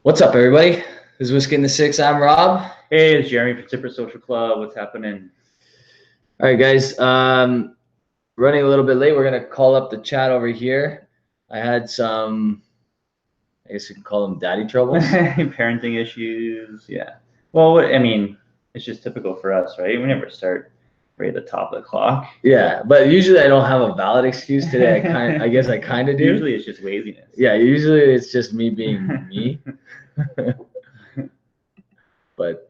What's up, everybody? This is Whisky in the Six. I'm Rob. Hey, it's Jeremy from Tipper Social Club. What's happening? All right, guys. Running a little bit late. We're gonna call up the chat over here. I had some, I guess you can call them daddy troubles. Parenting issues. Yeah. Well, I mean, it's just typical for us, right? We never start right at the top of the clock. Yeah, but usually I don't have a valid excuse today. I guess I kind of do. Usually it's just laziness. Yeah, usually it's just me being me. But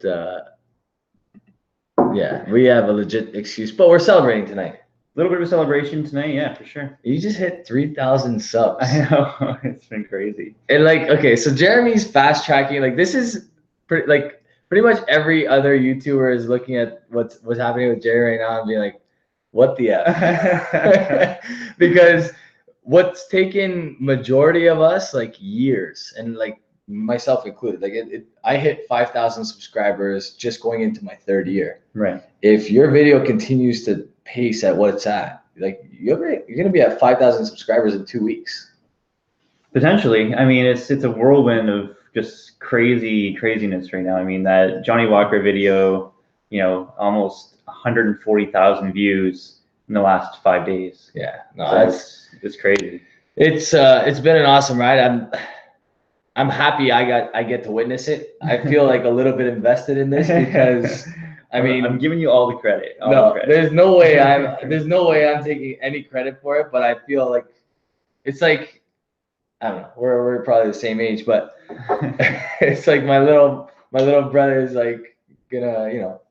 yeah, we have a legit excuse. But we're celebrating tonight. A little bit of a celebration tonight, yeah, for sure. You just hit 3,000 subs. I know. It's been crazy. And like, okay, so Jeremy's fast tracking. Like, this is pretty much every other YouTuber is looking at what's happening with Jerry right now and being like, what the F? Because what's taken majority of us like years, and like myself included, like I hit 5,000 subscribers just going into my third year. Right. If your video continues to pace at what it's at, like you're gonna be at 5,000 subscribers in 2 weeks. Potentially. I mean, it's a whirlwind of just craziness right now. I mean, that Johnny Walker video, you know, almost 140,000 views in the last 5 days. Yeah, no, so it's crazy. It's been an awesome ride. I'm happy I get to witness it. I feel like a little bit invested in this because I mean, I'm giving you all the credit. There's no way I'm taking any credit for it, but I feel like it's like, I don't know, we're probably the same age, but it's like my little brother is like gonna, you know.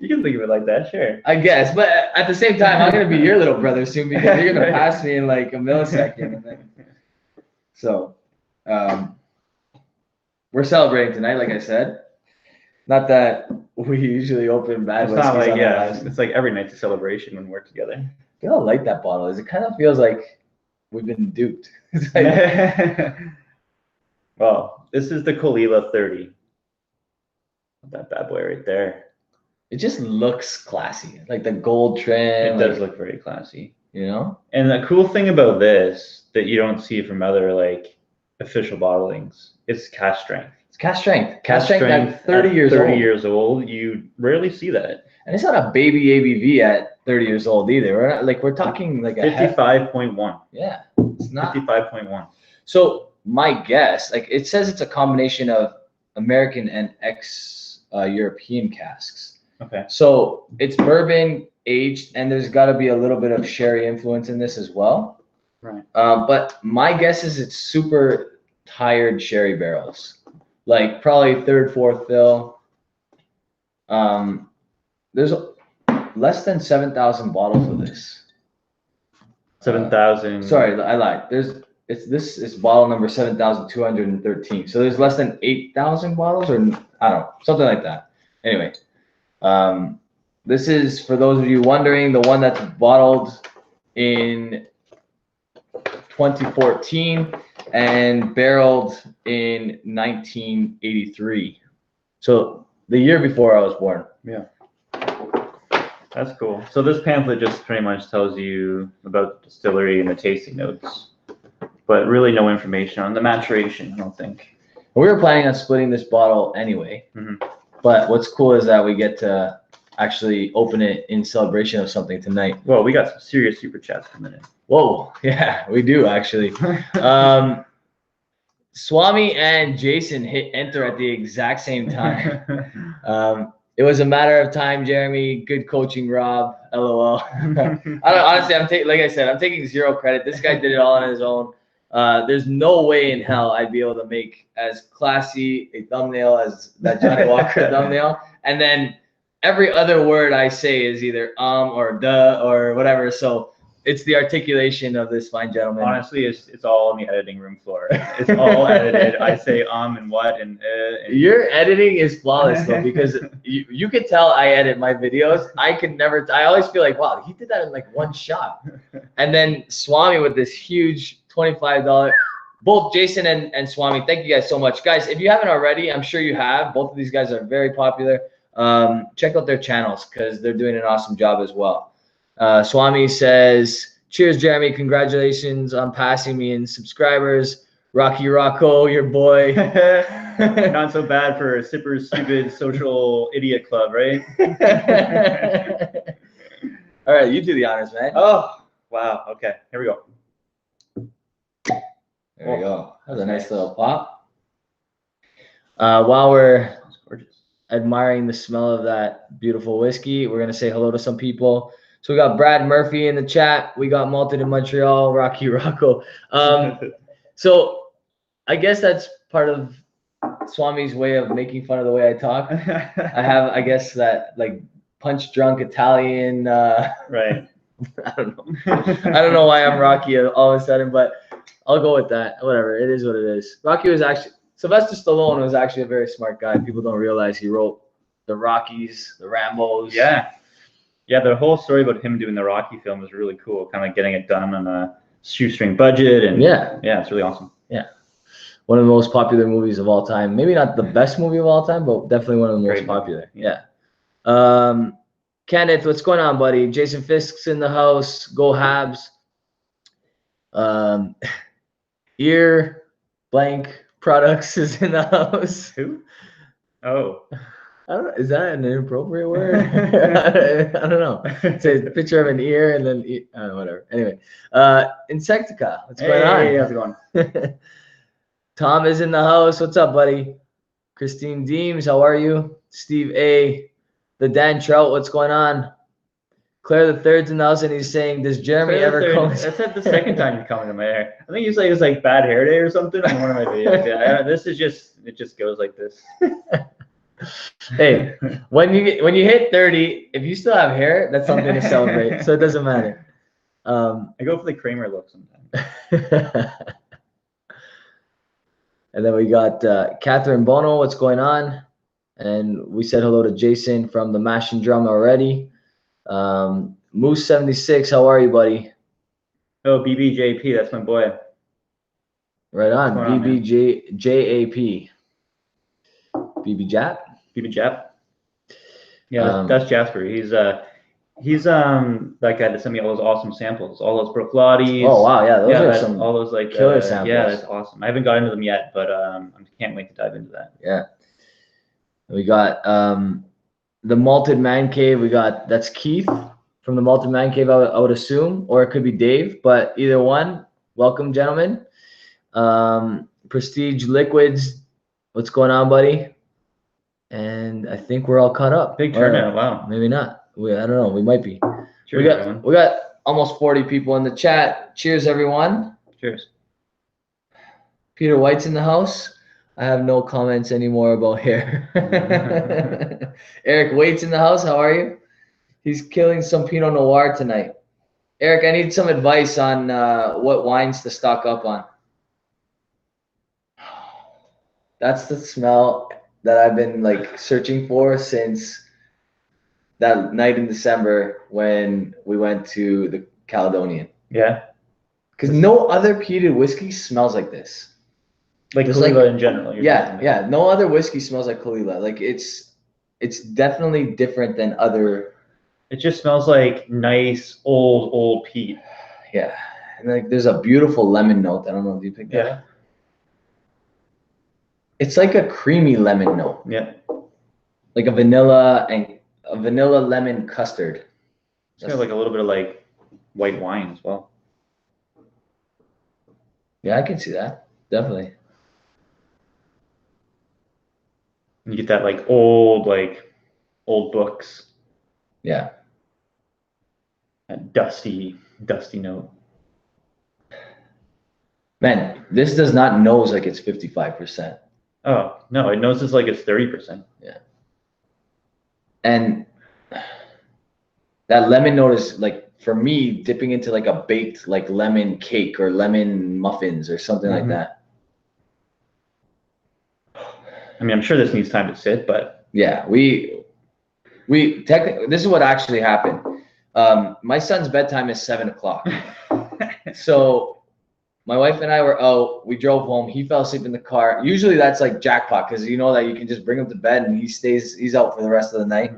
You can think of it like that, sure. I guess, but at the same time, I'm gonna be your little brother soon because you're gonna pass me in like a millisecond. And then, so, we're celebrating tonight, like I said. Not that we usually open bad whiskeys. It's not like, yeah, it's like every night's a celebration when we're together. I don't like that bottle. It kind of feels like we've been duped. Like, well, this is the Caol Ila 30. That bad boy right there. It just looks classy, like the gold trim. It does look very classy, you know. And the cool thing about this that you don't see from other like official bottlings, it's cask strength. It's cask strength. Cask strength at 30 years old. 30 years old, you rarely see that. And it's not a baby ABV at 30 years old either. We're talking like a 55.1. Yeah, it's not 55.1. So my guess, like it says, it's a combination of American and European casks. Okay. So it's bourbon aged, and there's got to be a little bit of sherry influence in this as well. Right. But my guess is it's super tired sherry barrels, like probably third, fourth fill. There's less than 7,000 bottles of this. 7,000. Sorry, I lied. This is bottle number 7,213. So there's less than 8,000 bottles, or I don't know, something like that. Anyway, this is, for those of you wondering, the one that's bottled in 2014 and barreled in 1983. So the year before I was born. Yeah. That's cool. So this pamphlet just pretty much tells you about the distillery and the tasting notes, but really no information on the maturation, I don't think. We were planning on splitting this bottle anyway, but what's cool is that we get to actually open it in celebration of something tonight. Well, we got some serious super chats coming in. Whoa, yeah, we do actually. Swami and Jason hit enter at the exact same time. It was a matter of time, Jeremy. Good coaching, Rob. LOL. Honestly, like I said, I'm taking zero credit. This guy did it all on his own. There's no way in hell I'd be able to make as classy a thumbnail as that Johnny Walker thumbnail. And then every other word I say is either or duh or whatever. So it's the articulation of this fine gentleman. Honestly, it's all on the editing room floor. It's all edited. I say and what and Your editing is flawless though, because you could tell I edit my videos. I always feel like, wow, he did that in like one shot. And then Swami with this huge $25. Both Jason and Swami, thank you guys so much. Guys, if you haven't already, I'm sure you have. Both of these guys are very popular. Check out their channels because they're doing an awesome job as well. Swami says, cheers, Jeremy. Congratulations on passing me in subscribers. Rocky Rocco, your boy. Not so bad for a super stupid social idiot club, right? All right, you do the honors, man. Oh, wow. Okay, here we go. There we go. That was a nice little pop. While we're admiring the smell of that beautiful whiskey, we're going to say hello to some people. So we got Brad Murphy in the chat. We got Malted in Montreal, Rocky Rocco. So I guess that's part of Swami's way of making fun of the way I talk. I have, I guess, that like punch drunk Italian. Right. I don't know. I don't know why I'm Rocky all of a sudden, but I'll go with that. Whatever. It is what it is. Rocky was actually, Sylvester Stallone was actually a very smart guy. People don't realize he wrote the Rockies, the Rambos. Yeah. Yeah, the whole story about him doing the Rocky film is really cool. Kind of getting it done on a shoestring budget. And yeah, it's really awesome. Yeah. One of the most popular movies of all time. Maybe not the best movie of all time, but definitely one of the most popular. Yeah. Kenneth, what's going on, buddy? Jason Fisk's in the house. Go Habs. Ear blank products is in the house. Who? Oh. I don't know. Is that an inappropriate word? I don't know. It's a picture of an ear and then whatever. Anyway, Insectica, what's going on? Hey, how's it going? Tom is in the house. What's up, buddy? Christine Deems, how are you? Steve A. The Dan Trout, what's going on? Claire the Third's in the house and he's saying, does Jeremy ever come? That's the second time you've come into my hair. I think you say it's like bad hair day or something on one of my videos. Yeah, this is it just goes like this. Hey, when you hit 30, if you still have hair, that's something to celebrate. So it doesn't matter. I go for the Kramer look sometimes. And then we got Catherine Bono, what's going on? And we said hello to Jason from the Mash and Drum already. Moose 76, how are you, buddy? Oh, BBJP, that's my boy. Right on, BBJAP. BB Jap? BB Jap. Yeah, that's Jasper. He's that guy that sent me all those awesome samples, all those Brooklades. Oh wow, yeah, those are some all those like killer samples. Yeah, that's awesome. I haven't got into them yet, but I can't wait to dive into that. Yeah. We got the Malted Man Cave. That's Keith from the Malted Man Cave, I would assume, or it could be Dave, but either one. Welcome, gentlemen. Prestige Liquids, what's going on, buddy? And I think we're all caught up. Big turnout, wow. Maybe not. I don't know. We might be. Cheers, we got almost 40 people in the chat. Cheers, everyone. Cheers. Peter White's in the house. I have no comments anymore about hair. Eric Waite's in the house. How are you? He's killing some Pinot Noir tonight. Eric, I need some advice on what wines to stock up on. That's the smell that I've been like searching for since that night in December when we went to the Caledonian. Yeah. Because no other peated whiskey smells like this. Like Caol Ila in general. Yeah. No other whiskey smells like Caol Ila. Like it's definitely different than other. It just smells like nice old peat. Yeah. And like there's a beautiful lemon note. I don't know if you picked that up. It's like a creamy lemon note. Yeah. Like a vanilla lemon custard. It's kind of like a little bit of like white wine as well. Yeah, I can see that. Definitely. You get that like old books. Yeah. That dusty note. Man, this does not nose like it's 55%. Oh, no, it noses like it's 30%. Yeah. And that lemon note is like, for me, dipping into like a baked like lemon cake or lemon muffins or something like that. I mean, I'm sure this needs time to sit, but yeah, we technically, this is what actually happened. My son's bedtime is 7 o'clock. So my wife and I were out. We drove home. He fell asleep in the car. Usually that's like jackpot because you know that you can just bring him to bed and he's out for the rest of the night.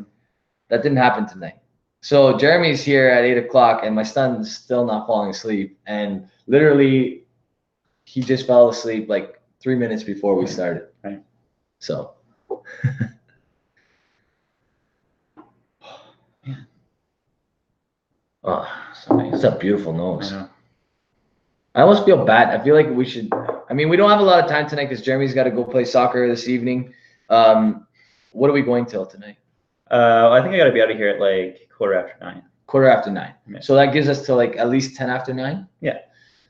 That didn't happen tonight. So Jeremy's here at 8 o'clock and my son's still not falling asleep. And literally he just fell asleep like 3 minutes before we started. Right. So. Man. Oh, So nice. it's a beautiful nose. I know. I almost feel bad. I feel like we should. I mean, we don't have a lot of time tonight because Jeremy's got to go play soccer this evening. What are we going till tonight? I think I got to be out of here at like 9:15. 9:15. Yeah. So that gives us till like at least 9:10. Yeah.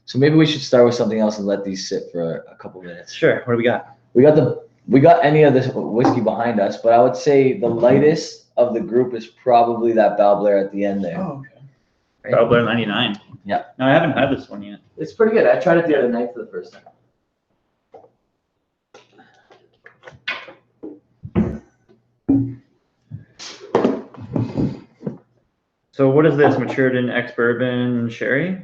So maybe we should start with something else and let these sit for a couple minutes. Sure. What do we got? We got any of this whiskey behind us, but I would say the lightest of the group is probably that Balblair at the end there. Oh, okay. Right? Balblair 99. Yeah. No, I haven't had this one yet. It's pretty good. I tried it the other night for the first time. So what is this? Matured in ex-bourbon sherry?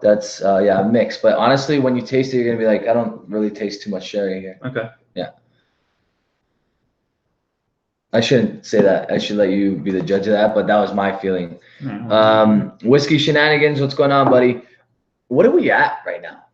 That's a mix. But honestly, when you taste it, you're gonna be like, I don't really taste too much sherry here. Okay. Yeah. I shouldn't say that. I should let you be the judge of that, but that was my feeling. Whiskey Shenanigans, what's going on, buddy? What are we at right now?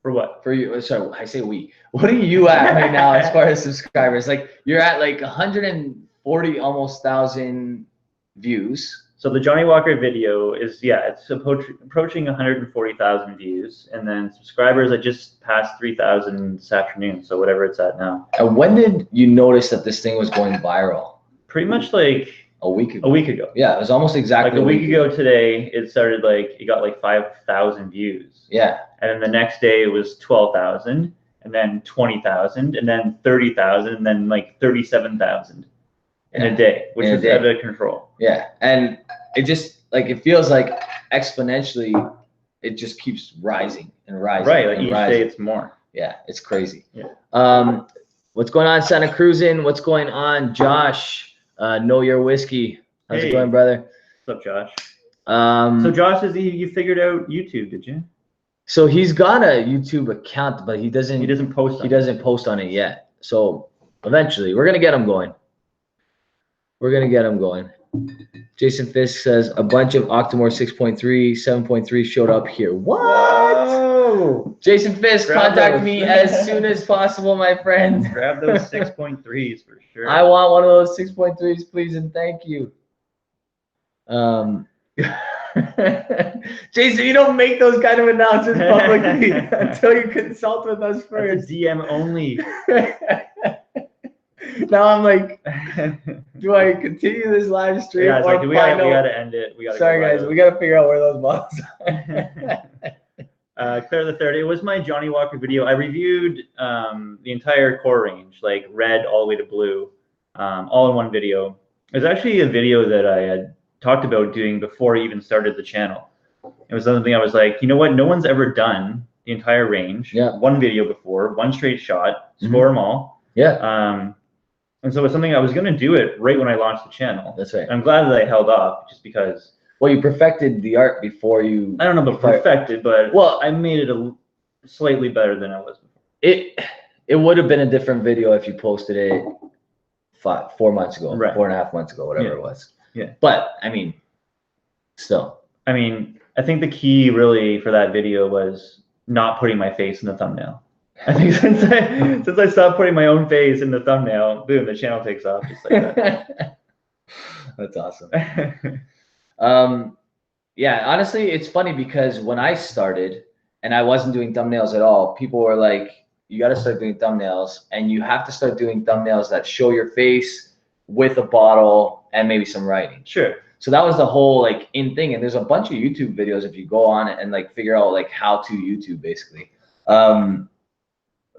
For what? For you, sorry, I say we. What are you at right now as far as subscribers? Like you're at like 140 almost thousand views. So the Johnny Walker video is, it's approaching 140,000 views, and then subscribers, I just passed 3,000 this afternoon, so whatever it's at now. And when did you notice that this thing was going viral? Pretty much like a week ago. A week ago. Yeah, it was almost exactly like a week ago today. It started it got like 5,000 views. Yeah. And then the next day it was 12,000, and then 20,000, and then 30,000, and then like 37,000 in a day, which is out of control. Yeah, and it just it feels like exponentially, it just keeps rising and rising. Right, like each day it's more. Yeah, it's crazy. Yeah. What's going on, Santa Cruzin? What's going on, Josh? Know Your Whiskey. How's it going, brother? What's up, Josh? So Josh, you figured out YouTube, did you? So he's got a YouTube account, but he doesn't post. He doesn't post on it yet. So eventually, we're gonna get him going. Jason Fisk says a bunch of Octomore 6.3, 7.3 showed up here. What? Whoa. Jason Fisk, contact me as soon as possible, my friend. Grab those 6.3s for sure. I want one of those 6.3s, please, and thank you. Jason, you don't make those kind of announcements publicly until you consult with us first. That's a DM only. Now I'm like, do I continue this live stream? Yeah, it's like, we gotta end it. Sorry, guys, we gotta figure out where those bottles are. Claire the Third. It was my Johnny Walker video. I reviewed the entire core range, like red all the way to blue, all in one video. It was actually a video that I had talked about doing before I even started the channel. It was something I was like, you know what? No one's ever done the entire range. Yeah. One video before, one straight shot, score them all. Yeah. And so it was something I was going to do it right when I launched the channel. That's right. I'm glad that I held off just because. Well, you perfected the art before you. I don't know about perfected, but I made it slightly better than I was before. It would have been a different video if you posted it 4 months ago, right. 4.5 months ago, whatever it was. Yeah. But I mean, still. I mean, I think the key really for that video was not putting my face in the thumbnail. I think since I stopped putting my own face in the thumbnail, boom, the channel takes off just like that. That's awesome. Yeah, honestly, it's funny because when I started and I wasn't doing thumbnails at all, people were like, you got to start doing thumbnails, and you have to start doing thumbnails that show your face with a bottle and maybe some writing. Sure. So that was the whole in thing. And there's a bunch of YouTube videos if you go on it and figure out how to YouTube basically.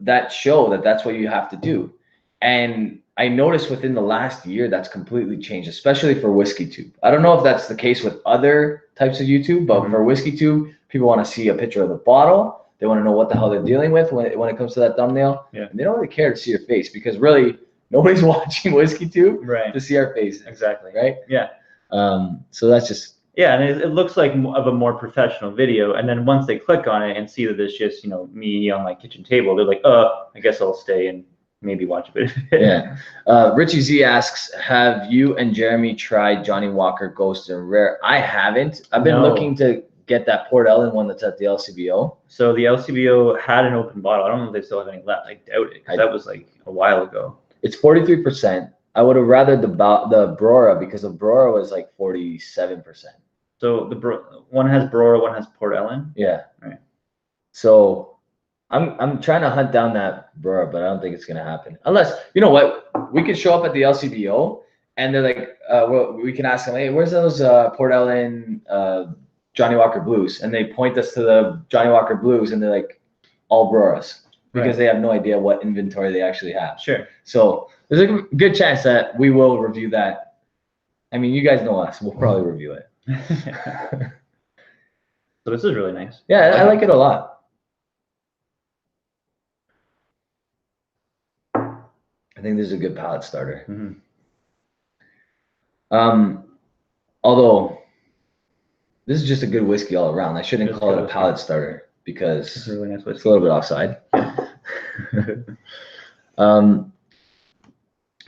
That show that's what you have to do. And I noticed within the last year that's completely changed, especially for WhiskyTube. I don't know if that's the case with other types of YouTube, but for WhiskyTube, people want to see a picture of the bottle. They want to know what the hell they're dealing with when it comes to that thumbnail. Yeah. And they don't really care to see your face because really nobody's watching WhiskyTube to see our faces. Exactly. Right? Yeah. So that's just. Yeah, and it looks like of a more professional video. And then once they click on it and see that it's just, me on my kitchen table, they're like, I guess I'll stay and maybe watch a bit of it. Yeah. Richie Z asks, have you and Jeremy tried Johnny Walker Ghost and Rare? I haven't. I've been looking to get that Port Ellen one that's at the LCBO. So the LCBO had an open bottle. I don't know if they still have any left. I doubt it, because that was like a while ago. It's 43%. I would have rather the Brora, because the Brora was like 47%. So one has Brora, one has Port Ellen. Yeah. Right. So I'm trying to hunt down that Brora, but I don't think it's gonna happen. Unless, you know what, we could show up at the LCBO and they're like, well, we can ask them, hey, where's those Port Ellen Johnny Walker Blues? And they point us to the Johnny Walker Blues, and they're like, all Broras, because they have no idea what inventory they actually have. Sure. So there's a good chance that we will review that. I mean, you guys know us. We'll probably review it. So this is really nice. Yeah, I like it a lot. I think this is a good palate starter. Although this is just a good whiskey all around. I shouldn't call it a palate starter because it's a really nice whiskey. It's a little bit offside.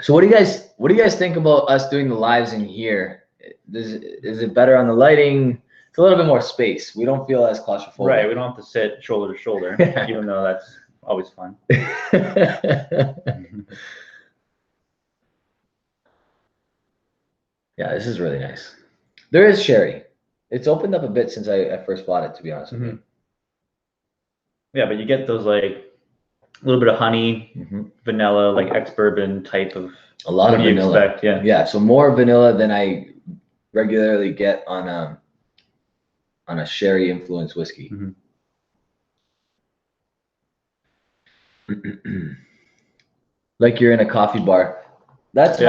So what do you guys think about us doing the lives in here? Is it better on the lighting? It's a little bit more space. We don't feel as claustrophobic. Right. We don't have to sit shoulder to shoulder, even though that's always fun. Yeah, this is really nice. There is sherry. It's opened up a bit since I first bought it, to be honest with you. Yeah, but you get those like a little bit of honey, vanilla, like ex-bourbon type of. A lot of vanilla. Expect, yeah. Yeah, so more vanilla than I regularly get on a sherry influenced whiskey. Like you're in a coffee bar. That's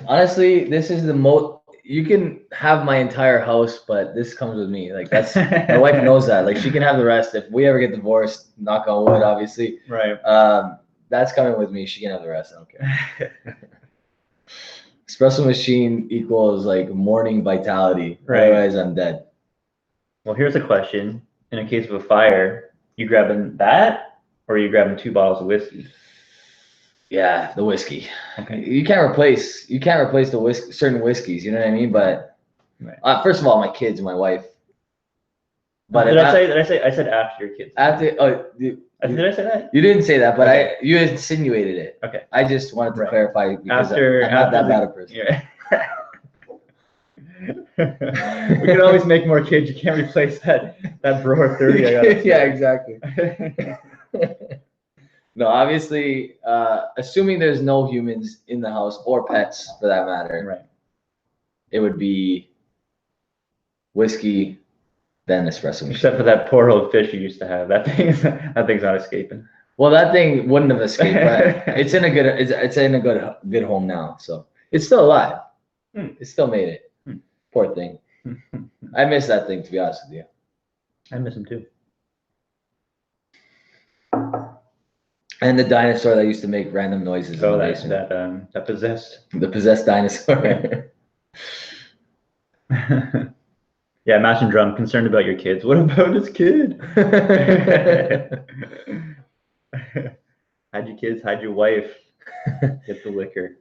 honestly, this is the most, you can have my entire house, but this comes with me. Like that's, my wife knows that. Like she can have the rest. If we ever get divorced, knock on wood, obviously. Right. That's coming with me. She can have the rest. I don't care. Espresso machine equals like morning vitality. Right. Otherwise, I'm dead. Well, here's a question. In a case of a fire, you grabbing that, or are you grabbing 2 bottles of whiskey? Yeah, the whiskey. Okay. You can't replace the whiskey, certain whiskeys. You know what I mean? But first of all, my kids, my wife. But did I said after your kids? After did I say that? You didn't say that, but you insinuated it. Okay. I just wanted to clarify because I'm not that bad a person. Yeah. We can always make more kids. You can't replace that Brewer 30. Yeah, exactly. No, obviously, assuming there's no humans in the house or pets for that matter, it would be whiskey, then espresso machine. Except for that poor old fish you used to have. That thing's not escaping. Well, that thing wouldn't have escaped, but it's in a good home now, so it's still alive. It still made it. Poor thing. I miss that thing, to be honest with you. I miss him too. And the dinosaur that used to make random noises. Oh, that possessed. The possessed dinosaur. Yeah, Mash and Drum, concerned about your kids. What about his kid? Hide your kids, hide your wife. Get the liquor.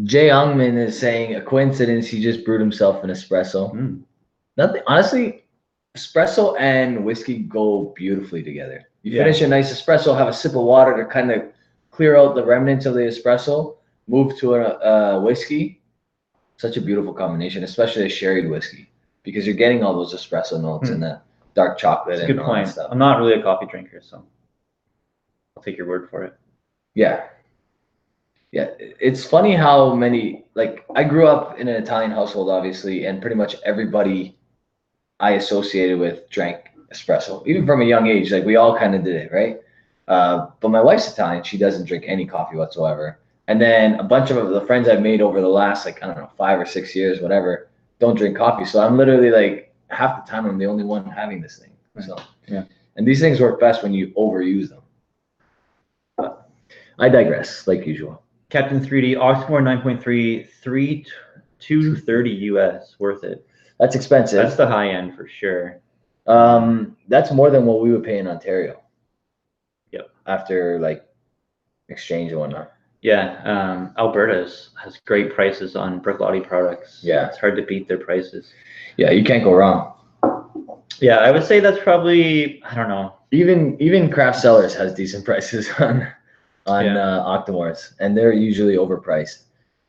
Jay Youngman is saying a coincidence. He just brewed himself an espresso. Nothing. Honestly, espresso and whiskey go beautifully together. You finish a nice espresso, have a sip of water to kind of clear out the remnants of the espresso, move to a whiskey. Such a beautiful combination, especially a sherried whiskey, because you're getting all those espresso notes and the dark chocolate. That's a good point. Stuff. I'm not really a coffee drinker, so I'll take your word for it. Yeah. Yeah. It's funny how many, like, I grew up in an Italian household, obviously, and pretty much everybody I associated with drank espresso, even from a young age. Like, we all kind of did it, right? But my wife's Italian. She doesn't drink any coffee whatsoever. And then a bunch of the friends I've made over the last, like, I don't know, 5 or 6 years, whatever, don't drink coffee. So I'm literally like, half the time I'm the only one having this thing. So and these things work best when you overuse them. But I digress, like usual. Captain 3D, Oxmoor 9.3, 230 US, worth it. That's expensive. That's the high end for sure. That's more than what we would pay in Ontario. Yep. After like exchange and whatnot. Yeah, Alberta has great prices on Brooklady products. Yeah. It's hard to beat their prices. Yeah, you can't go wrong. Yeah, I would say that's probably, I don't know. Even Craft Cellars has decent prices on Octomores, and they're usually overpriced.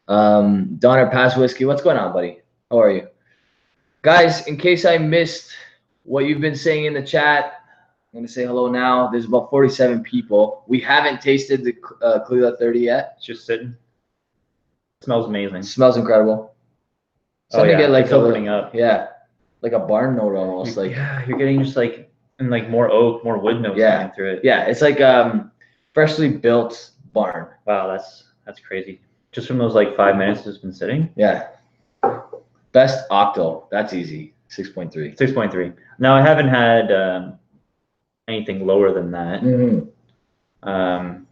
Donner Pass Whiskey, what's going on, buddy? How are you? Guys, in case I missed what you've been saying in the chat, I'm going to say hello now. There's about 47 people. We haven't tasted the Caol Ila 30 yet. It's just sitting. It smells amazing. It smells incredible. Starting to get like opening up. Yeah, like a barn note almost. Like you're getting just like more oak, more wood notes coming through it. Yeah, it's like freshly built barn. Wow, that's crazy. Just from those like 5 minutes it's been sitting. Yeah. Best octo. That's easy. 6.3. 6.3. Now I haven't had anything lower than that. Mm-hmm.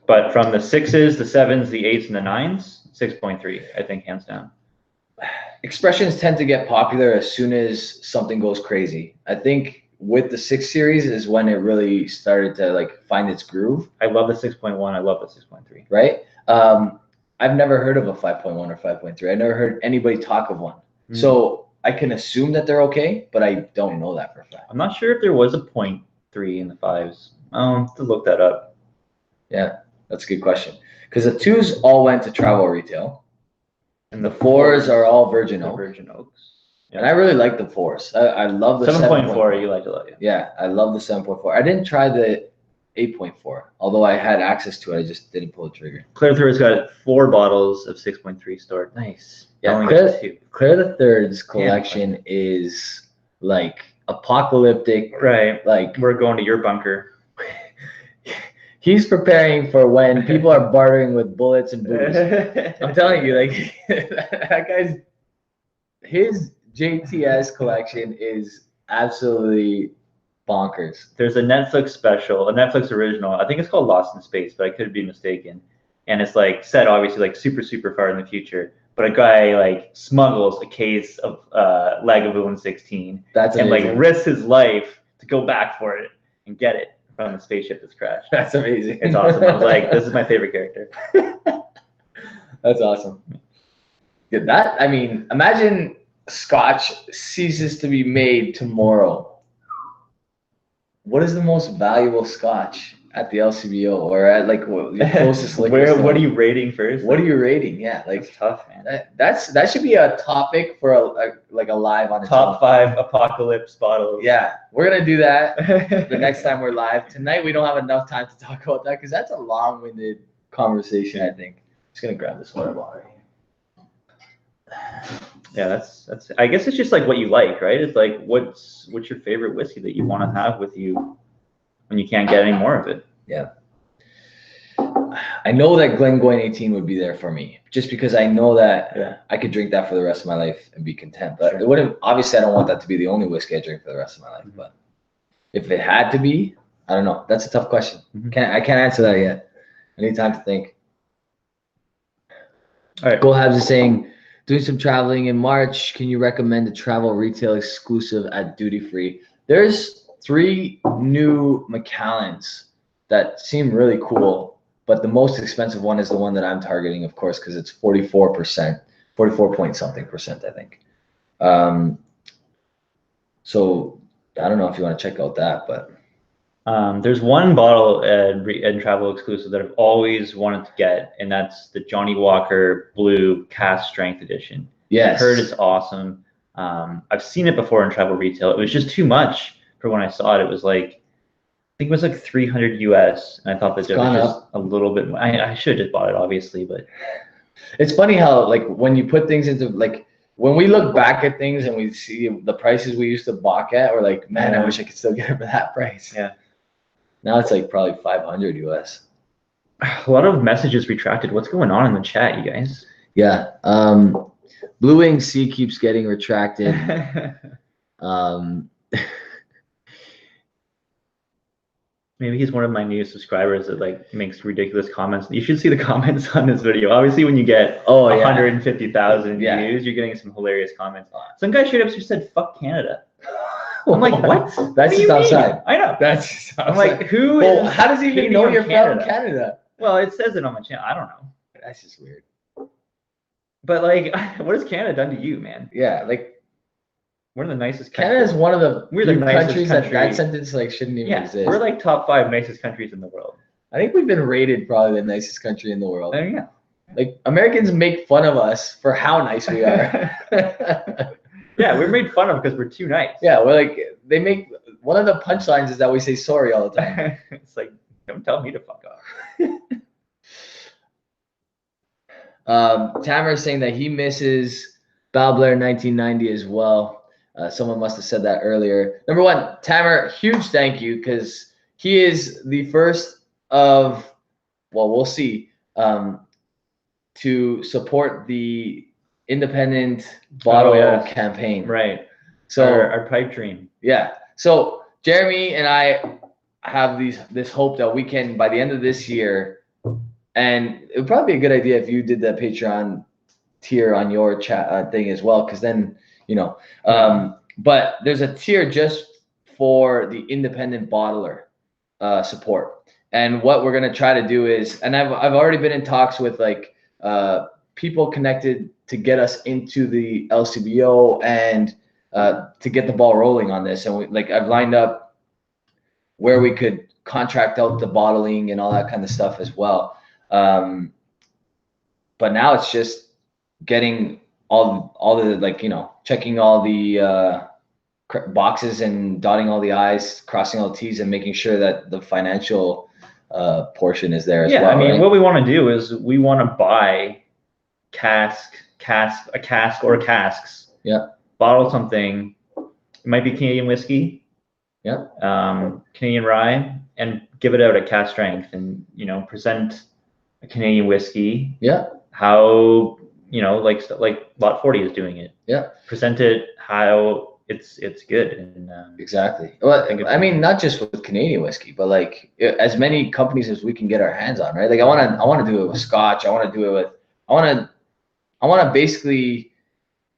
But from the 6s, the 7s, the 8s, and the 9s, 6.3, I think, hands down. Expressions tend to get popular as soon as something goes crazy. I think with the 6 series is when it really started to like find its groove. I love the 6.1. I love the 6.3. Right? I've never heard of a 5.1 or 5.3. I never heard anybody talk of one. Mm-hmm. So I can assume that they're okay, but I don't know that for a fact. I'm not sure if there was a 0.3 in the 5s. I'll have to look that up. Yeah, that's a good question. Because the 2s all went to travel retail. And the 4s are all Virgin Oak. Virgin Oaks. Yeah. And I really like the 4s. I love the 7.4. You like it a lot. Yeah, I love the 7.4. I didn't try the 8.4, although I had access to it. I just didn't pull the trigger. Clear Through has got 4 bottles of 6.3 stored. Nice. Yeah, Clear the Third's collection is like apocalyptic. Right. Like we're going to your bunker. He's preparing for when people are bartering with bullets and booze. I'm telling you, like that guy's his JTS collection is absolutely bonkers. There's a Netflix special, a Netflix original. I think it's called Lost in Space, but I could be mistaken. And it's like set obviously like super far in the future. But a guy like smuggles a case of Lagavulin 16. That's amazing. And like risks his life to go back for it and get it from the spaceship that's crashed. That's amazing. It's awesome. I was like, this is my favorite character. That's awesome. Yeah, I mean, imagine Scotch ceases to be made tomorrow. What is the most valuable Scotch at the LCBO or at like your closest liquor store? What are you rating first? What are you rating? Yeah, like that's tough, man. That should be a topic for a live on top 5 apocalypse bottles. Yeah, we're gonna do that the next time we're live. Tonight we don't have enough time to talk about that because that's a long-winded conversation. I think. Just gonna grab this water bottle. Yeah, that's. I guess it's just like what you like, right? It's like what's your favorite whiskey that you want to have with you when you can't get any more of it. Yeah. I know that Glengoyne 18 would be there for me, just because I know that I could drink that for the rest of my life and be content. But it wouldn't. Obviously, I don't want that to be the only whiskey I drink for the rest of my life. But if it had to be, I don't know. That's a tough question. I can't answer that yet. I need time to think. All right. Golhabs is saying, doing some traveling in March. Can you recommend a travel retail exclusive at duty free? There's 3 new Macallans that seem really cool, but the most expensive one is the one that I'm targeting, of course, because it's 44%, 44 point something percent, I think. So I don't know if you want to check out that, but there's one bottle and travel exclusive that I've always wanted to get, and that's the Johnny Walker Blue Cask Strength Edition. Yes, I've heard it's awesome. I've seen it before in travel retail. It was just too much for when I saw it. It was like, I think it was like $300 US, and I thought that it was just a little bit. I should have just bought it, obviously, but it's funny how like when you put things into like when we look back at things and we see the prices we used to balk at, we're like, man, I wish I could still get it for that price. Yeah. Now it's like probably $500 US. A lot of messages retracted. What's going on in the chat, you guys? Yeah. Blue Wing C keeps getting retracted. Maybe he's one of my new subscribers that like makes ridiculous comments. You should see the comments on this video. Obviously, when you get 150,000 views, you're getting some hilarious comments. Some guy straight up just said, "Fuck Canada." I'm like, what? That's just outside. I know. That's just outside. I'm like, who? Well, how does he even know you're from Canada? Well, it says it on my channel. I don't know. That's just weird. But like, what has Canada done to you, man? Yeah, like We're the nicest country. Canada is one of the We're the few nicest countries country. that sentence like shouldn't even exist. We're like top 5 nicest countries in the world. I think we've been rated probably the nicest country in the world. Yeah. Like Americans make fun of us for how nice we are. Yeah, we're made fun of because we're too nice. Yeah, we're like they make one of the punchlines is that we say sorry all the time. It's like, don't tell me to fuck off. Tamer is saying that he misses Bal Blair 1990 as well. Someone must have said that earlier. Number one, Tamer, huge thank you because he is the first of, well, we'll see, to support the independent bottle campaign. Right. So our pipe dream. Yeah. So Jeremy and I have this hope that we can, by the end of this year, and it would probably be a good idea if you did the Patreon tier on your chat thing as well, because then, you know, but there's a tier just for the independent bottler support. And what we're going to try to do is, and I've already been in talks with like people connected to get us into the LCBO and to get the ball rolling on this. And I've lined up where we could contract out the bottling and all that kind of stuff as well. But now it's just getting all the, like, you know, checking all the boxes and dotting all the I's, crossing all the T's, and making sure that the financial portion is there as well. Yeah, I mean, right? what we want to do is we want to buy a cask or casks. Yeah. Bottle something. It might be Canadian whiskey. Yeah. Canadian rye, and give it out at cask strength, and, you know, present a Canadian whiskey. Yeah. How, you know, like Lot 40 is doing it. Yeah. Present it how it's good. And exactly. Well, I mean, not just with Canadian whiskey, but like as many companies as we can get our hands on, right? Like I want to do it with Scotch. I want to do it with. I want to basically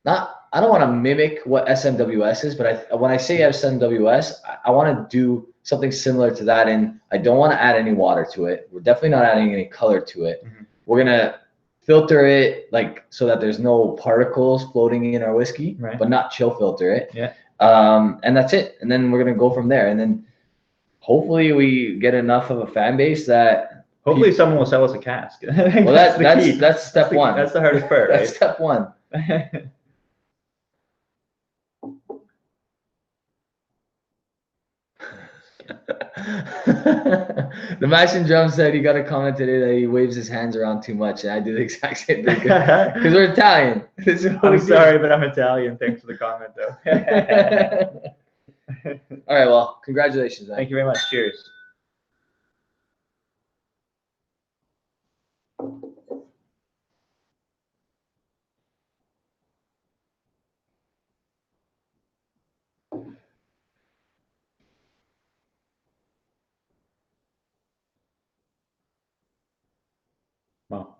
not. I don't want to mimic what SMWS is, but when I say SMWS, I want to do something similar to that, and I don't want to add any water to it. We're definitely not adding any color to it. Mm-hmm. We're gonna filter it like so that there's no particles floating in our whiskey, right, but not chill filter it. Yeah. And that's it. And then we're gonna go from there. And then hopefully we get enough of a fan base that hopefully someone will sell us a cask. Well, that's step one. That's the hardest part, right? That's step one. The Mash and Drum said he got a comment today that he waves his hands around too much, and I do the exact same thing because we're Italian. I'm sorry, but I'm Italian. Thanks for the comment, though. All right, well, congratulations, man. Thank you very much. Cheers. Wow.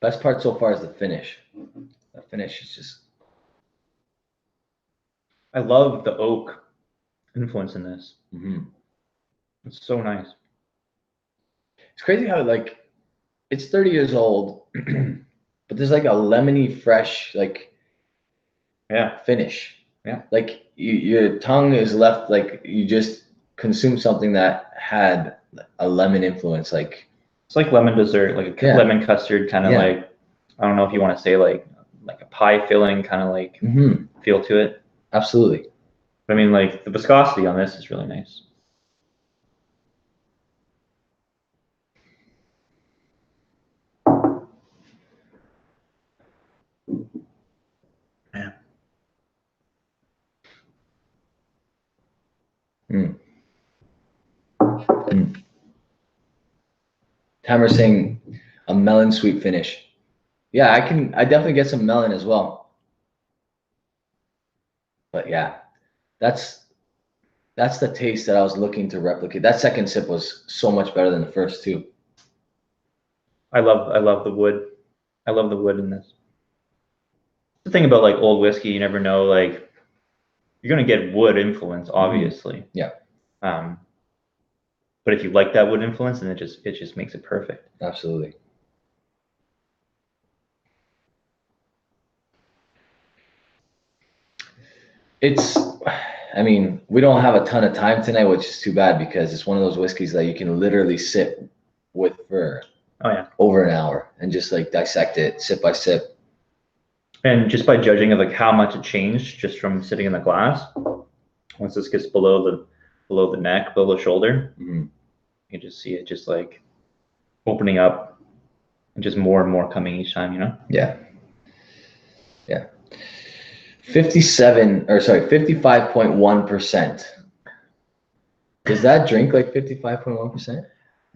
Best part so far is the finish. The finish is just. I love the oak influence in this. Mm-hmm. It's so nice. It's crazy how like it's 30 years old, but there's like a lemony fresh finish. Yeah. Like your tongue is left like you just consumed something that had a lemon influence. Like it's like lemon dessert, like a lemon custard kind of like, I don't know if you want to say like a pie filling kind of like feel to it. Absolutely. But I mean, like the viscosity on this is really nice. Yeah. Tamer saying a melon sweet finish. Yeah, I definitely get some melon as well. But yeah, that's the taste that I was looking to replicate. That second sip was so much better than the first two. I love the wood. I love the wood in this. The thing about like old whiskey, you never know, like you're gonna get wood influence, obviously. Yeah. But if you like that wood influence, then it just makes it perfect. Absolutely. It's, I mean, we don't have a ton of time tonight, which is too bad because it's one of those whiskeys that you can literally sit with for over an hour and just like dissect it sip by sip. And just by judging of like how much it changed just from sitting in the glass, once this gets below the neck, below the shoulder, you can just see it just like opening up and just more and more coming each time, you know? Yeah. 55.1%. Does that drink like 55.1%?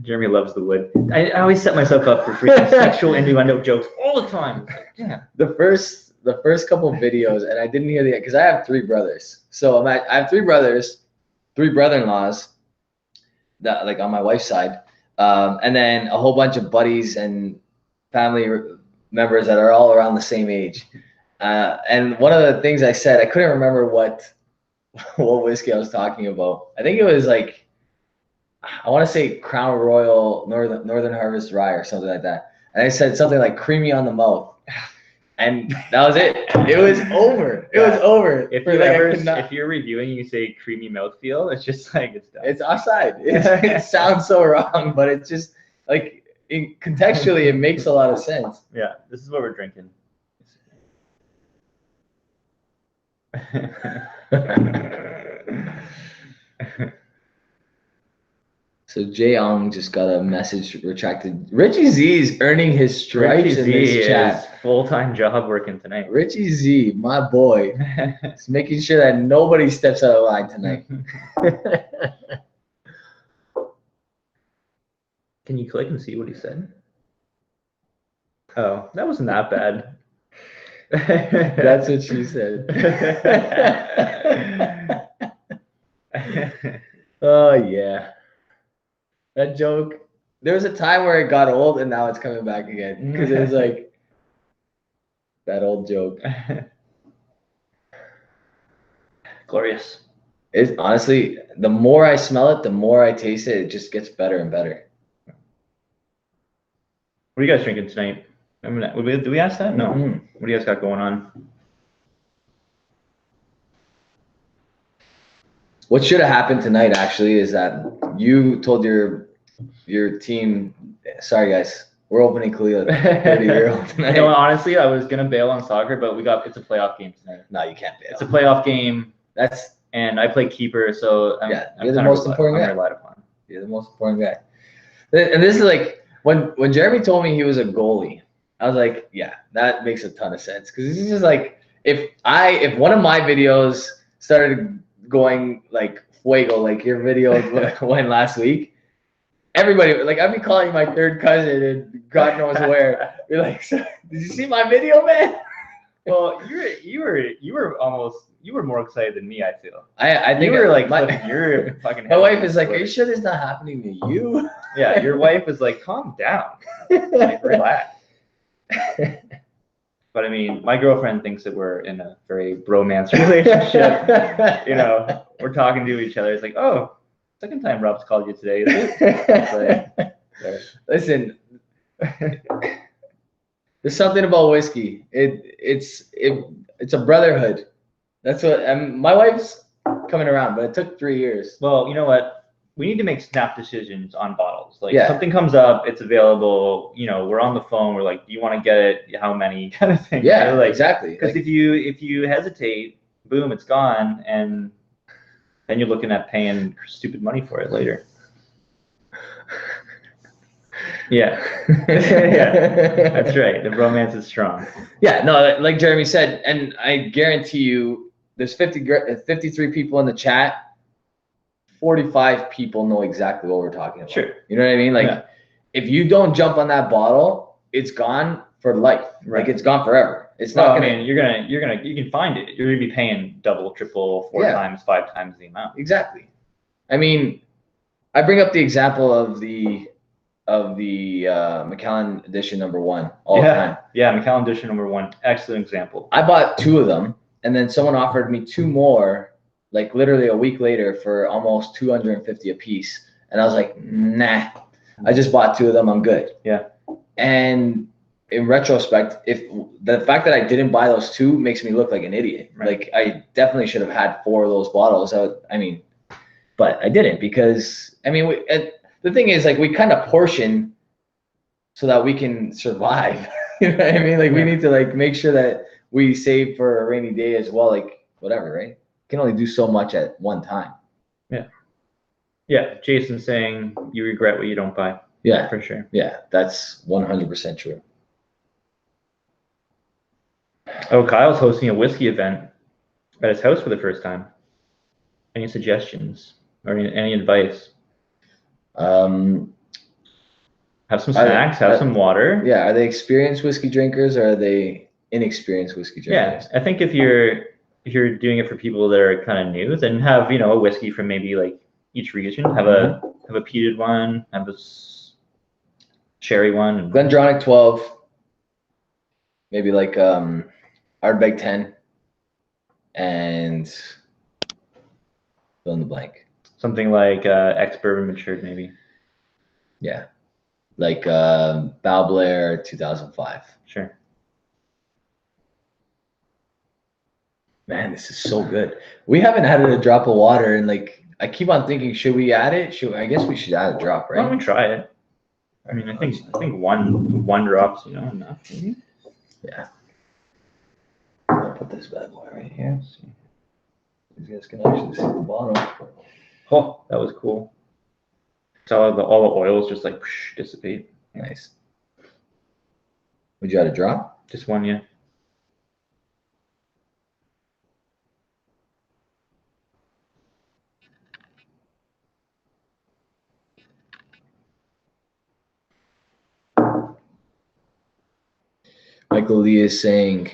Jeremy loves the wood. I always set myself up for freaking sexual innuendo jokes all the time. Yeah. The first couple of videos, and I didn't hear the, because I have 3 brothers. So I have 3 brothers, 3 brother-in-laws, that like on my wife's side, and then a whole bunch of buddies and family members that are all around the same age. And one of the things I said, I couldn't remember what whiskey I was talking about. I think it was like, I want to say Crown Royal Northern Harvest Rye or something like that. And I said something like creamy on the mouth. And that was it. It was over. It was over. If you're reviewing, you say creamy mouthfeel, it's just like it's done. It's offside. It sounds so wrong, but it's just like contextually, it makes a lot of sense. Yeah, this is what we're drinking. So Jay Ong just got a message retracted. Richie Z is earning his stripes in this chat. Full-time job working tonight. Richie Z, my boy, is making sure that nobody steps out of line tonight. Can you click and see what he said? Oh, that wasn't that bad. That's what she said. Oh yeah. That joke. There was a time where it got old and now it's coming back again. Because it was like that old joke. Glorious. It's honestly, the more I smell it, the more I taste it, it just gets better and better. What are you guys drinking tonight? Did we ask that? No. What do you guys got going on? What should have happened tonight actually is that you told your team, sorry guys, we're opening Caol Ila 30-year-old tonight. You know, honestly, I was gonna bail on soccer, but it's a playoff game tonight. No, you can't bail. It's a playoff game. And I play keeper, so you're the most important guy. Relied upon. You're the most important guy. And this is like when Jeremy told me he was a goalie, I was like, yeah, that makes a ton of sense. Because this is just like if one of my videos started going like fuego, like your video went last week, everybody like I'd be calling my third cousin and God knows where. You're like, so, did you see my video, man? Well, you were more excited than me, I feel. I think you were like you're fucking. My wife is like, are you sure this is not happening to you? Yeah, your wife is like, calm down, like, relax. But I mean, my girlfriend thinks that we're in a very bromance relationship. You know, we're talking to each other. It's like, oh, second time Rob's called you today. Listen, there's something about whiskey. It's a brotherhood. That's what my wife's coming around, but it took 3 years. Well, you know what? We need to make snap decisions on bottles. Like something comes up, it's available. You know, we're on the phone. We're like, do you want to get it? How many? Kind of thing. Yeah, you know, like, exactly. Because if you hesitate, boom, it's gone, and then you're looking at paying stupid money for it later. Yeah. Yeah, that's right. The romance is strong. Yeah, no, like Jeremy said, and I guarantee you, there's 53 people in the chat. 45 people know exactly what we're talking about. Sure. You know what I mean? Like, if you don't jump on that bottle, it's gone for life. Right. Like, it's gone forever. It's not gonna. I mean, you can find it. You're gonna be paying double, triple, 4 times, 5 times the amount. Exactly. I mean, I bring up the example of the Macallan Edition #1 all the time. Yeah, Macallan Edition #1, excellent example. I bought 2 of them, and then someone offered me 2 more, like literally a week later, for almost $250 a piece, and I was like, nah. I just bought 2 of them. I'm good. Yeah. And in retrospect, if the fact that I didn't buy those 2 makes me look like an idiot. Right. Like I definitely should have had 4 of those bottles. I mean, but I didn't because I mean, the thing is like we kind of portion so that we can survive. You know what I mean? Like we need to like make sure that we save for a rainy day as well. Like whatever, right? Can only do so much at one time. Yeah. Yeah. Jason's saying you regret what you don't buy. Yeah, for sure. Yeah, that's 100% true. Oh, Kyle's hosting a whiskey event at his house for the first time. Any suggestions or any advice? Have some snacks, have some water. Yeah, are they experienced whiskey drinkers or are they inexperienced whiskey drinkers? Yeah, I think if you're doing it for people that are kind of new, then have a whiskey from maybe like each region. Have a peated one, have a sherry one. Glendronach 12, maybe like Ardbeg 10, and fill in the blank. Something like ex-bourbon matured, maybe. Yeah, like Balblair 2005. Sure. Man, this is so good. We haven't added a drop of water, and like I keep on thinking, should we add it? I guess we should add a drop, right? Why don't we try it? I mean, I think one drop's enough. Maybe. Yeah. I'll put this bad boy right here. See. These guys can actually see the bottom. Oh, that was cool. So all the oils just like dissipate. Nice. Would you add a drop? Just one, yeah. Michael Lee is saying,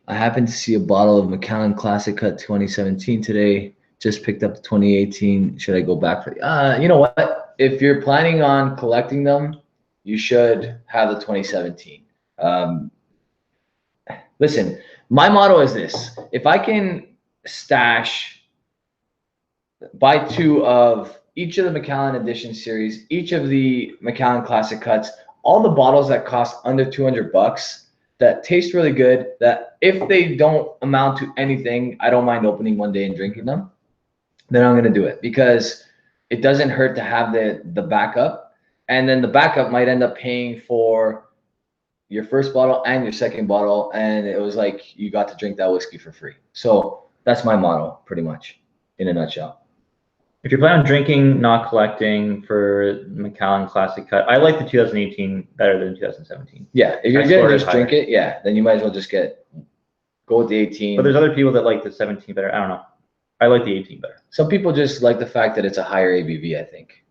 I happened to see a bottle of Macallan Classic Cut 2017 today. Just picked up the 2018. Should I go back for you know what? If you're planning on collecting them, you should have the 2017. Listen, my motto is this. If I can buy 2 of each of the Macallan Edition series, each of the Macallan Classic Cuts, all the bottles that cost under $200 that taste really good, that if they don't amount to anything, I don't mind opening one day and drinking them, then I'm going to do it because it doesn't hurt to have the backup. And then the backup might end up paying for your first bottle and your second bottle. And it was like you got to drink that whiskey for free. So that's my motto pretty much in a nutshell. If you're planning on drinking, not collecting for Macallan Classic Cut, I like the 2018 better than 2017. Yeah, if you're going to just drink it, yeah, then you might as well just go with the 18. But there's other people that like the 17 better. I don't know. I like the 18 better. Some people just like the fact that it's a higher ABV, I think.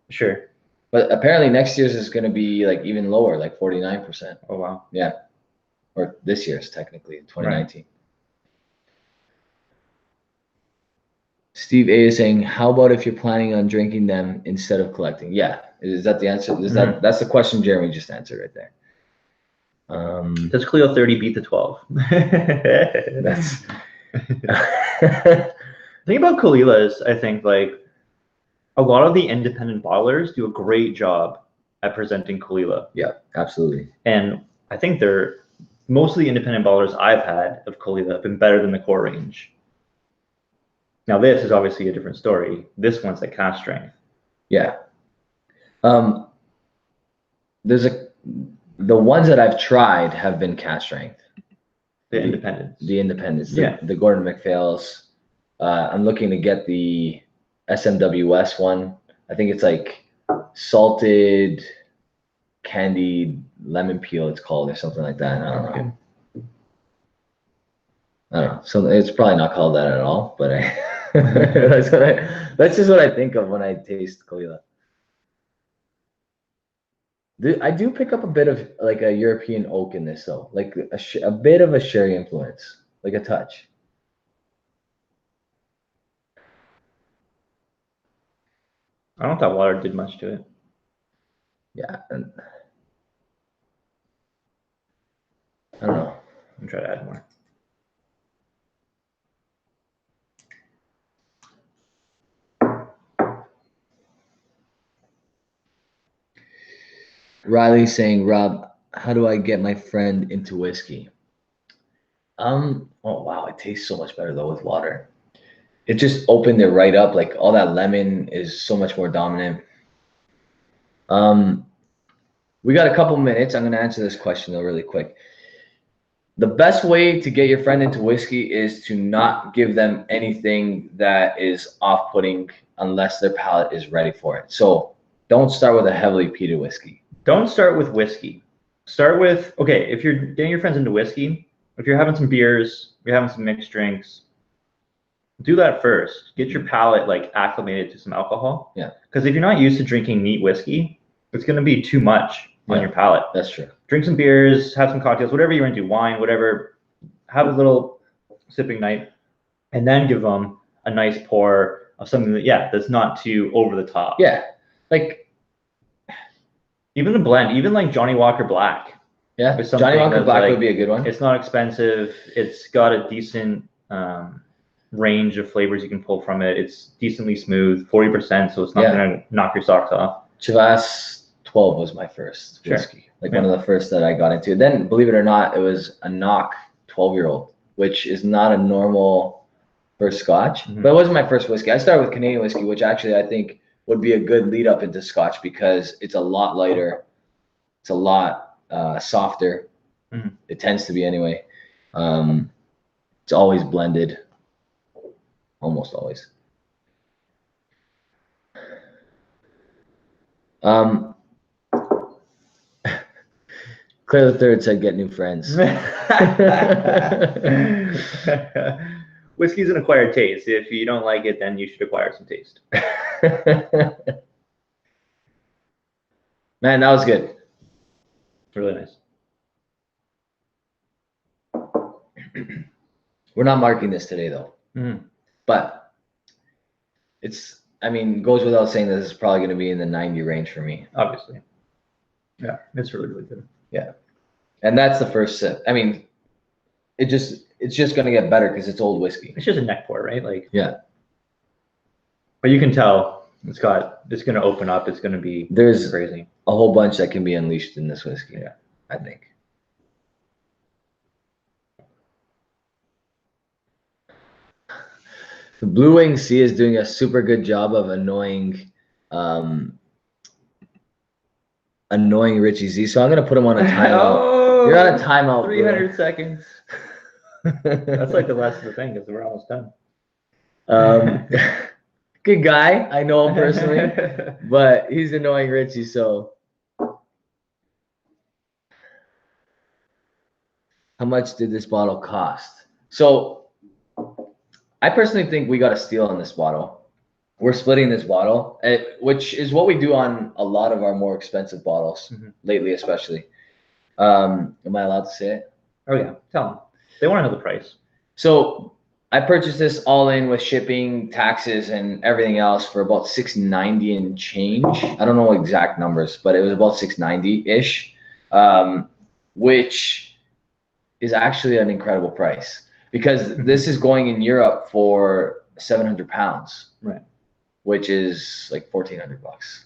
Sure. But apparently next year's is going to be like even lower, like 49%. Oh, wow. Yeah. Or this year's technically, 2019. Right. Steve A is saying, how about if you're planning on drinking them instead of collecting? Yeah. Is that the answer? That's the question Jeremy just answered right there. Does Clio 30 beat the 12? That's the thing about Caol Ila is I think like a lot of the independent bottlers do a great job at presenting Caol Ila. Yeah, absolutely. And I think most of the independent bottlers I've had of Caol Ila have been better than the core range. Now this is obviously a different story. This one's at cask strength. Yeah. The ones that I've tried have been cask strength. The independents. The independents. Yeah. The Gordon MacPhail's. I'm looking to get the SMWS one. I think it's like salted candied lemon peel it's called or something like that. I don't know. I don't know. So it's probably not called that at all, but that's just what I think of when I taste Caol Ila. I do pick up a bit of like a European oak in this though, like a bit of a sherry influence, like a touch. I don't think that water did much to it. Yeah. And I don't know. I'm trying to add more. Riley's saying, Rob, how do I get my friend into whiskey? Oh wow, it tastes so much better though with water. It just opened it right up. Like all that lemon is so much more dominant. We got a couple minutes. I'm gonna answer this question though really quick. The best way to get your friend into whiskey is to not give them anything that is off-putting unless their palate is ready for it. So don't start with a heavily peated whiskey. Don't start with whiskey. Start with, okay, if you're getting your friends into whiskey, if you're having some beers, you're having some mixed drinks, do that first. Get your palate like acclimated to some alcohol. Yeah. Because if you're not used to drinking neat whiskey, it's going to be too much on your palate. That's true. Drink some beers, have some cocktails, whatever you're into, wine, whatever. Have a little sipping night, and then give them a nice pour of something that, that's not too over the top. Yeah, like even the blend, even like Johnny Walker Black. Yeah, Johnny Walker Black would be a good one. It's not expensive. It's got a decent range of flavors you can pull from it. It's decently smooth, 40%, so it's not going to knock your socks off. Chivas 12 was my first whiskey, like one of the first that I got into. Then, believe it or not, it was a knock 12-year-old, which is not a normal first Scotch, but it wasn't my first whiskey. I started with Canadian whiskey, which actually I think would be a good lead up into Scotch because it's a lot lighter, it's a lot softer. It tends to be anyway. It's always blended, almost always. Claire the Third said, "Get new friends." Whiskey's an acquired taste. If you don't like it, then you should acquire some taste. Man, that was good. Really nice. We're not marking this today though, but it's, I mean, goes without saying that this is probably going to be in the 90 range for me. Obviously. Yeah, it's really, really good. Yeah. And that's the first sip. I mean, it's just going to get better because it's old whiskey. It's just a neck pour, right? Like, yeah. But you can tell it's going to open up. It's going to be crazy. A whole bunch that can be unleashed in this whiskey. Yeah, I think. The Blue Wing Sea is doing a super good job of annoying Richie Z. So I'm going to put him on a timeout. You're on a timeout. 300 seconds. That's like the rest of the thing because we're almost done. Good guy. I know him personally, but he's annoying Richie. So how much did this bottle cost? So I personally think we got a steal on this bottle. We're splitting this bottle, which is what we do on a lot of our more expensive bottles lately, especially. Am I allowed to say it? Oh yeah, tell them. They want to know the price. So I purchased this all in with shipping, taxes, and everything else for about $6.90 and change. I don't know exact numbers, but it was about $6.90-ish, which is actually an incredible price because this is going in Europe for 700 pounds, right? Which is like $1,400 bucks,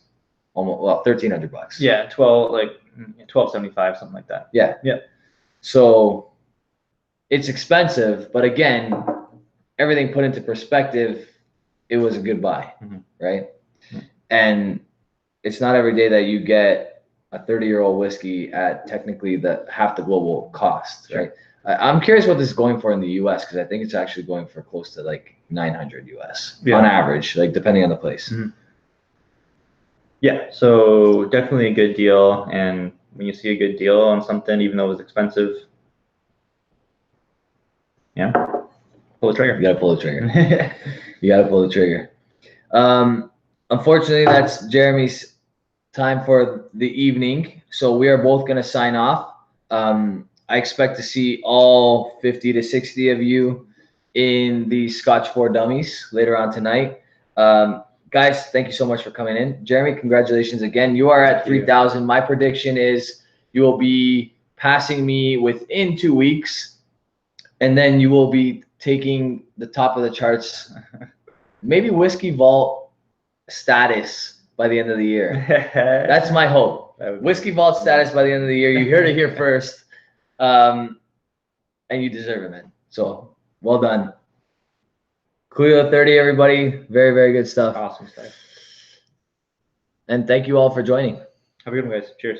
almost, well, $1,300 bucks. Yeah, $12.75, something like that. Yeah, yeah. So it's expensive, but again, everything put into perspective, it was a good buy, right? And it's not every day that you get a 30-year-old whiskey at technically half the global cost, right? I'm curious what this is going for in the US because I think it's actually going for close to like 900 US on average, like depending on the place. Yeah, so definitely a good deal. And when you see a good deal on something, even though it was expensive, pull the trigger. You gotta pull the trigger. You gotta pull the trigger. Unfortunately, that's Jeremy's time for the evening. So we are both gonna sign off. I expect to see all 50 to 60 of you in the Scotch 4 Dummies later on tonight. Guys, thank you so much for coming in. Jeremy, congratulations again. You are at 3,000. My prediction is you will be passing me within 2 weeks, and then you will be taking the top of the charts, maybe Whiskey Vault status by the end of the year. That's my hope. Whiskey vault status by the end of the year. You heard it here first. And you deserve it, man. So well done. Caol Ila 30, everybody. Very, very good stuff. Awesome stuff. And thank you all for joining. Have a good one, guys. Cheers.